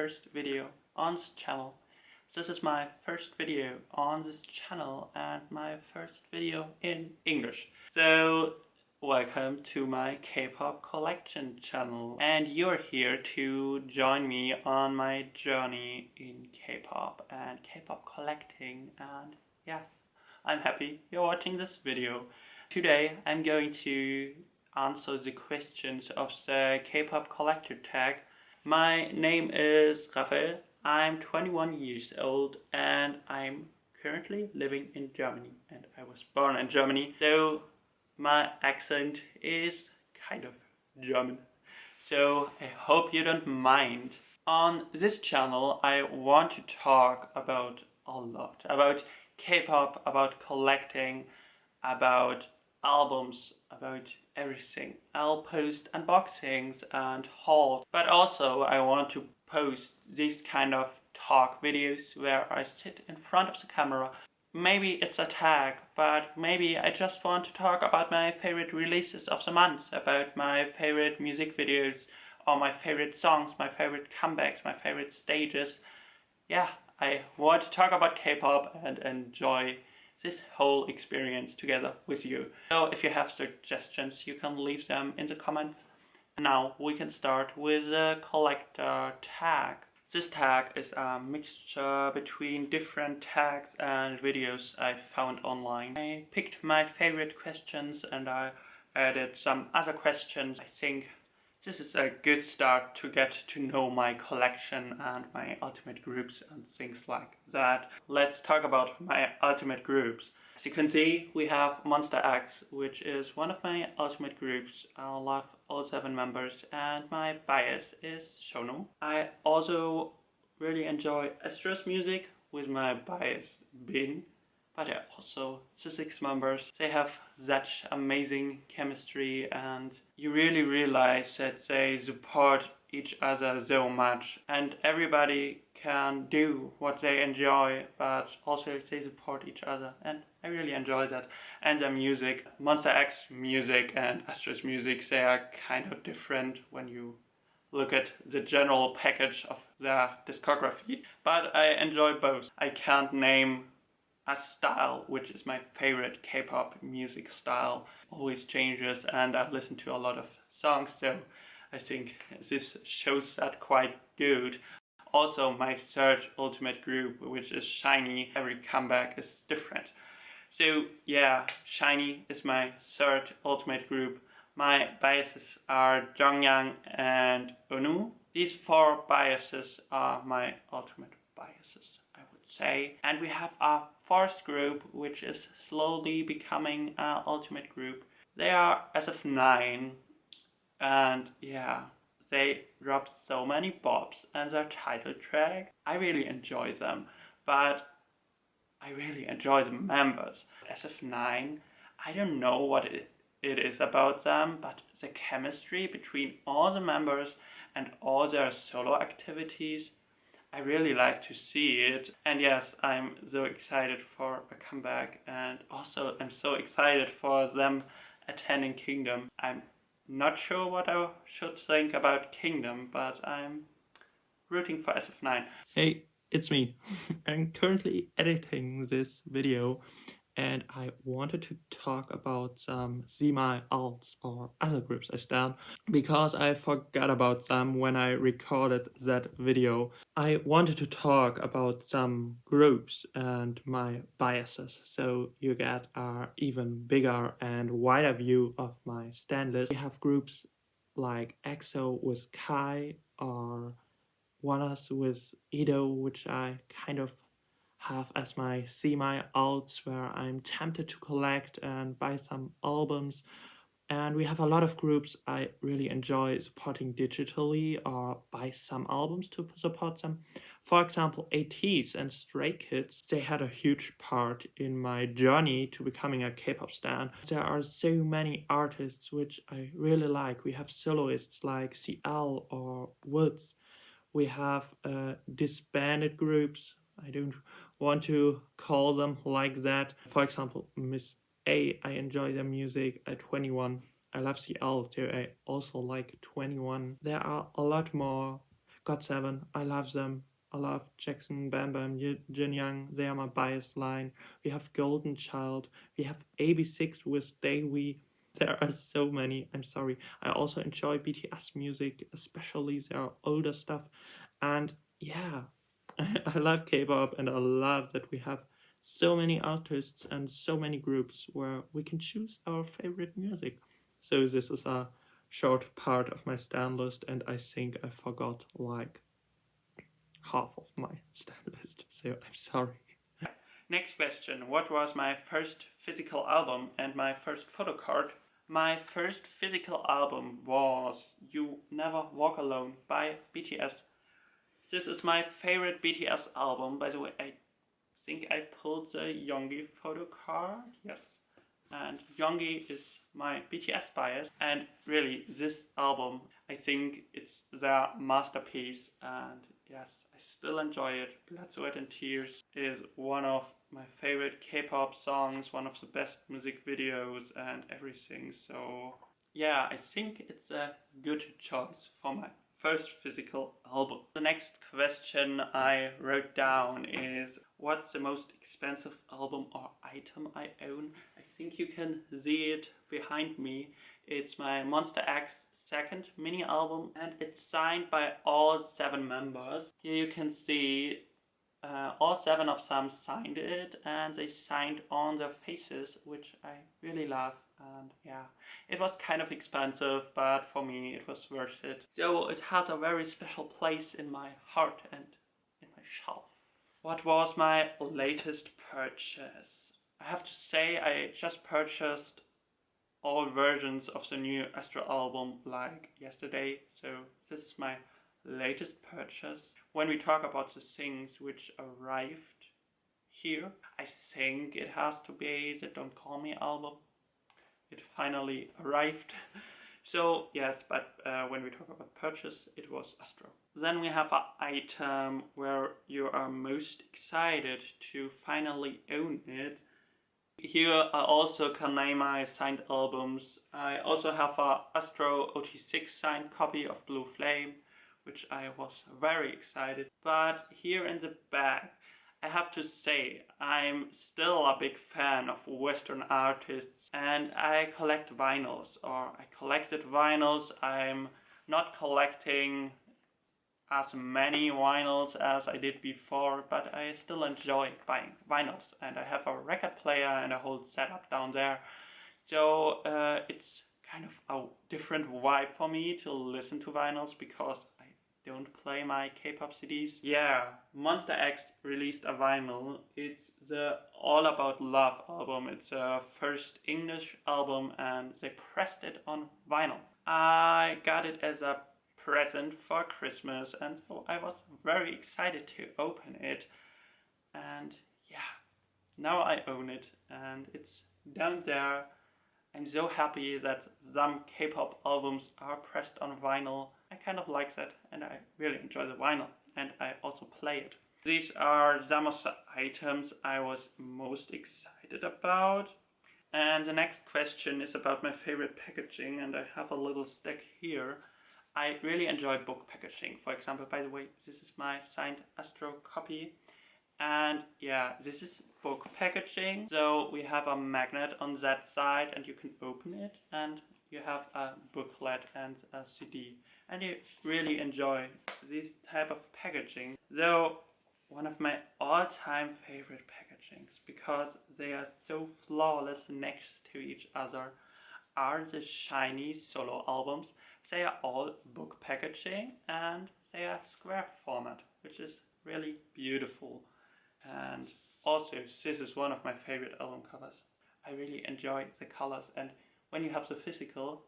first video on this channel. This is my first video on this channel and my first video in English. So welcome to my K-pop collection channel, and you're here to join me on my journey in K-pop and K-pop collecting, and yeah, I'm happy you're watching this video. Today I'm going to answer the questions of the K-pop collector tag. My name is Raphael, I'm 21 years old and I'm currently living in Germany, and I was born in Germany, so my accent is kind of German, so I hope you don't mind. On this channel I want to talk about a lot, about K-pop, about collecting, about albums, about everything. I'll post unboxings and hauls, but also I want to post these kind of talk videos where I sit in front of the camera. Maybe it's a tag, but maybe I just want to talk about my favorite releases of the month, about my favorite music videos, or my favorite songs, my favorite comebacks, my favorite stages. Yeah, I want to talk about K-pop and enjoy this whole experience together with you. So if you have suggestions, you can leave them in the comments. Now we can start with the collector tag. This tag is a mixture between different tags and videos I found online. I picked my favorite questions and I added some other questions. I think this is a good start to get to know my collection and my ultimate groups and things like that. Let's talk about my ultimate groups. As you can see, we have Monster X, which is one of my ultimate groups. I love all 7 members and my bias is Shono. I also really enjoy Astra's music with my bias Bin, but also the 6 members. They have such amazing chemistry and you really realize that they support each other so much, and everybody can do what they enjoy, but also they support each other, and I really enjoy that. And the music, Monster X music and Astra's music, they are kind of different when you look at the general package of their discography, but I enjoy both. I can't name a style which is my favorite K-pop music style. Always changes and I listen to a lot of songs, so I think this shows that quite good. Also my third ultimate group, which is SHINee, every comeback is different. So yeah, SHINee is my third ultimate group. My biases are Jongyang and Eunwoo. These 4 biases are my ultimate biases, I would say. And we have our 4th group, which is slowly becoming our ultimate group. They are SF9, and yeah, they dropped so many bops and their title track. I really enjoy them, but I really enjoy the members. SF9, I don't know what it is about them, but the chemistry between all the members and all their solo activities, I really like to see it. And yes, I'm so excited for a comeback, and also I'm so excited for them attending Kingdom. I'm not sure what I should think about Kingdom, but I'm rooting for SF9. Hey, it's me. I'm currently editing this video and I wanted to talk about some semi alts or other groups I stand, because I forgot about them when I recorded that video. I wanted to talk about some groups and my biases, so you get an even bigger and wider view of my stand list. We have groups like EXO with Kai, or ONEUS with Ido, which I kind of have as my semi-alts, where I'm tempted to collect and buy some albums. And we have a lot of groups I really enjoy supporting digitally or buy some albums to support them. For example, ATEEZ and Stray Kids, they had a huge part in my journey to becoming a K-pop stan. There are so many artists which I really like. We have soloists like CL or Woods. We have disbanded groups. I don't want to call them like that. For example, Miss A, I enjoy their music at 21. I love CL, so I also like 21. There are a lot more GOT7, I love them. I love Jackson, Bam Bam, Jin Young, they are my bias line. We have Golden Child, we have AB6 with Daewoo. There are so many, I'm sorry. I also enjoy BTS music, especially their older stuff. And yeah, I love K-pop, and I love that we have so many artists and so many groups where we can choose our favorite music. So this is a short part of my stand list, and I think I forgot like half of my stand list, so I'm sorry. Next question. What was my first physical album and my first photo card? My first physical album was You Never Walk Alone by BTS. This is my favorite BTS album. By the way, I think I pulled the Yoongi photo card. Yes. And Yoongi is my BTS bias. And really, this album, I think it's their masterpiece. And yes, I still enjoy it. Blood, Sweat and Tears is one of my favorite K-pop songs, one of the best music videos and everything. So yeah, I think it's a good choice for my first physical album. The next question I wrote down is, what's the most expensive album or item I own? I think you can see it behind me. It's my Monster X second mini album, and it's signed by all 7 members. Here you can see all 7 of them signed it, and they signed on their faces, which I really love. And yeah, it was kind of expensive, but for me it was worth it. So it has a very special place in my heart and in my shelf. What was my latest purchase? I have to say I just purchased all versions of the new Astro album like yesterday, so this is my latest purchase. When we talk about the things which arrived here, I think it has to be the Don't Call Me album. It finally arrived. So yes, but when we talk about purchase, it was Astro. Then we have an item where you are most excited to finally own it. Here I also can name my signed albums. I also have a Astro OT6 signed copy of Blue Flame, which I was very excited. But here in the back, I have to say, I'm still a big fan of Western artists, and I collect vinyls, or I collected vinyls. I'm not collecting as many vinyls as I did before, but I still enjoy buying vinyls, and I have a record player and a whole setup down there. So it's kind of a different vibe for me to listen to vinyls, because I don't play my K-pop CDs. Yeah, Monster X released a vinyl. It's the All About Love album. It's a first English album, and they pressed it on vinyl. I got it as a present for Christmas, and so I was very excited to open it. And yeah, now I own it, and it's down there. I'm so happy that some K-pop albums are pressed on vinyl. I kind of like that, and I really enjoy the vinyl, and I also play it. These are some of the items I was most excited about. And the next question is about my favorite packaging, and I have a little stack here. I really enjoy book packaging. For example, by the way, this is my signed Astro copy. And yeah, this is book packaging. So we have a magnet on that side, and you can open it, and you have a booklet and a CD. And you really enjoy this type of packaging. Though one of my all-time favorite packagings, because they are so flawless next to each other, are the SHINee solo albums. They are all book packaging, and they are square format, which is really beautiful. And also, this is one of my favorite album covers. I really enjoy the colors, and when you have the physical,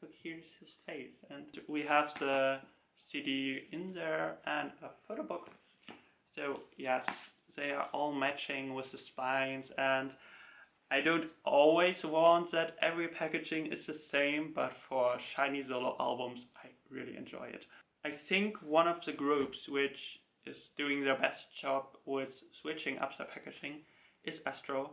look, here's his face, and we have the CD in there and a photo book. So yes, they are all matching with the spines, and I don't always want that every packaging is the same, but for SHINee solo albums, I really enjoy it. I think one of the groups which is doing their best job with switching up the packaging is Astro.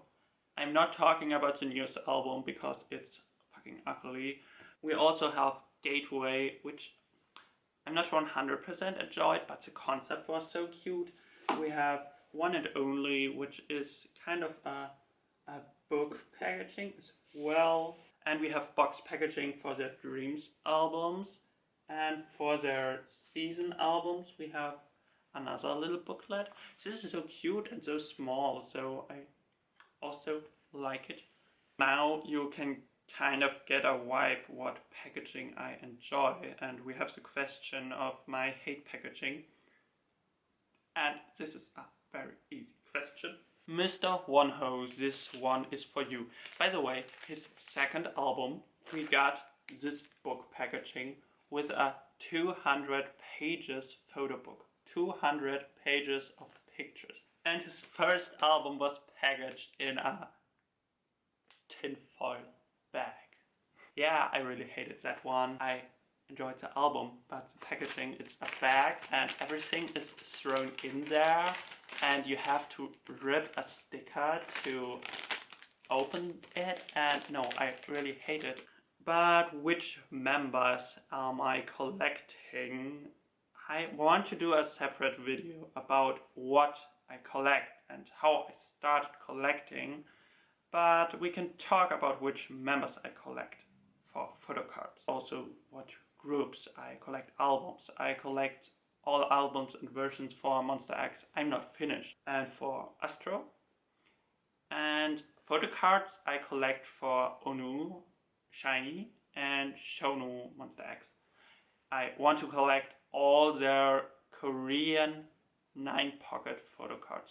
I'm not talking about the newest album because it's fucking ugly. We also have Gateway, which I'm not 100% enjoyed, but the concept was so cute. We have One and Only, which is kind of a book packaging as well. And we have box packaging for their Dreams albums. And for their season albums, we have another little booklet. This is so cute and so small, so I also like it. Now you can kind of get a vibe what packaging I enjoy, and we have the question of my hate packaging. And this is a very easy question. Mr. One-Ho, this one is for you. By the way, his second album, we got this book packaging with a 200 pages photo book. 200 pages of pictures. And his first album was packaged in a tinfoil bag. Yeah, I really hated that one. I enjoyed the album, but the packaging, it's a bag and everything is thrown in there and you have to rip a sticker to open it, and no, I really hate it. But which members am I collecting? I want to do a separate video about what I collect and how I started collecting, but we can talk about which members I collect for photo cards. Also what groups I collect albums. I collect all albums and versions for Monster X. I'm not finished. And for Astro. And photo cards I collect for Onu, Shiny, and Shonu Monster X. I want to collect all their Korean 9-pocket photo cards.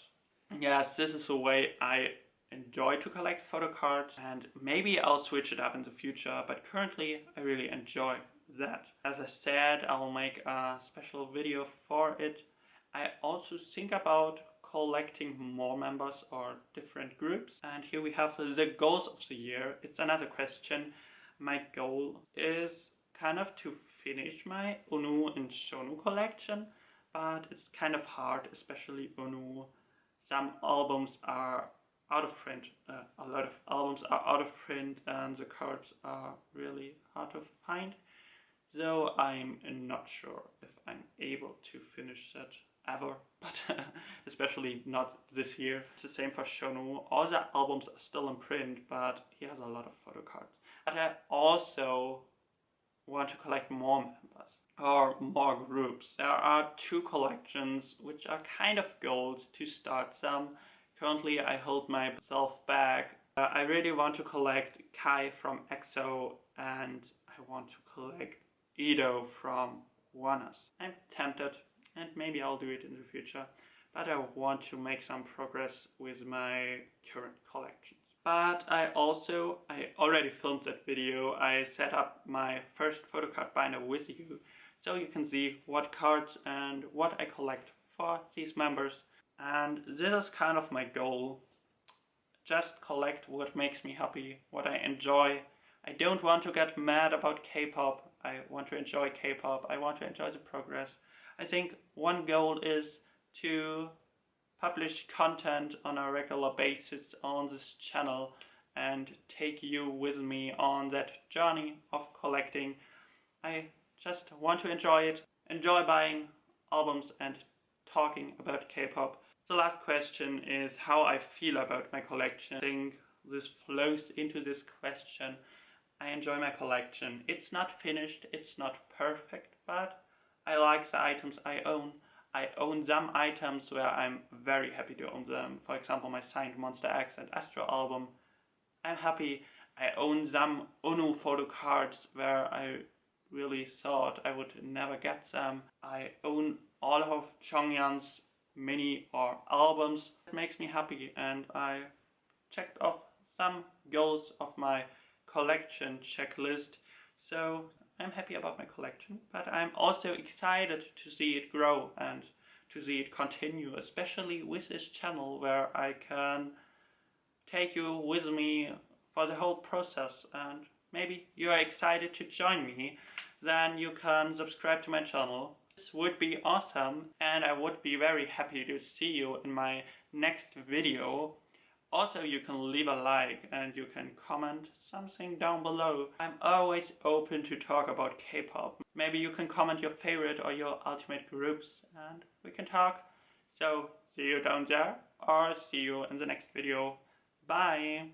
Yes, this is the way I enjoy to collect photo cards, and maybe I'll switch it up in the future, but currently I really enjoy that. As I said, I'll make a special video for it. I also think about collecting more members or different groups, and here we have the goals of the year. It's another question. My goal is kind of to finish my Onu and Shonu collection, but it's kind of hard, especially Onu. Some albums are out of print. A lot of albums are out of print and the cards are really hard to find. Though I'm not sure if I'm able to finish that ever, but especially not this year. It's the same for Shonu. All the albums are still in print, but he has a lot of photo cards. But I also want to collect more members or more groups. There are 2 collections which are kind of goals to start some. Currently I hold myself back. I really want to collect Kai from EXO and I want to collect Ido from ONEUS. I'm tempted and maybe I'll do it in the future, but I want to make some progress with my current collections. But I already filmed that video. I set up my first photo card binder with you, so you can see what cards and what I collect for these members. And this is kind of my goal. Just collect what makes me happy, what I enjoy. I don't want to get mad about K-pop. I want to enjoy K-pop. I want to enjoy the progress. I think one goal is to publish content on a regular basis on this channel and take you with me on that journey of collecting. I just want to enjoy it, enjoy buying albums and talking about K-pop. The last question is how I feel about my collection. I think this flows into this question. I enjoy my collection. It's not finished, it's not perfect, but I like the items I own. I own some items where I'm very happy to own them. For example, my signed Monster X and Astro album. I'm happy. I own some Onu photo cards where I really thought I would never get them. I own all of Chonghyun's mini or albums. It makes me happy, and I checked off some goals of my collection checklist. So I'm happy about my collection, but I'm also excited to see it grow and to see it continue, especially with this channel where I can take you with me for the whole process. And maybe you are excited to join me, then you can subscribe to my channel. This would be awesome, and I would be very happy to see you in my next video Also, you can leave a like and you can comment something down below. I'm always open to talk about K-pop. Maybe you can comment your favorite or your ultimate groups and we can talk. So, see you down there or see you in the next video. Bye!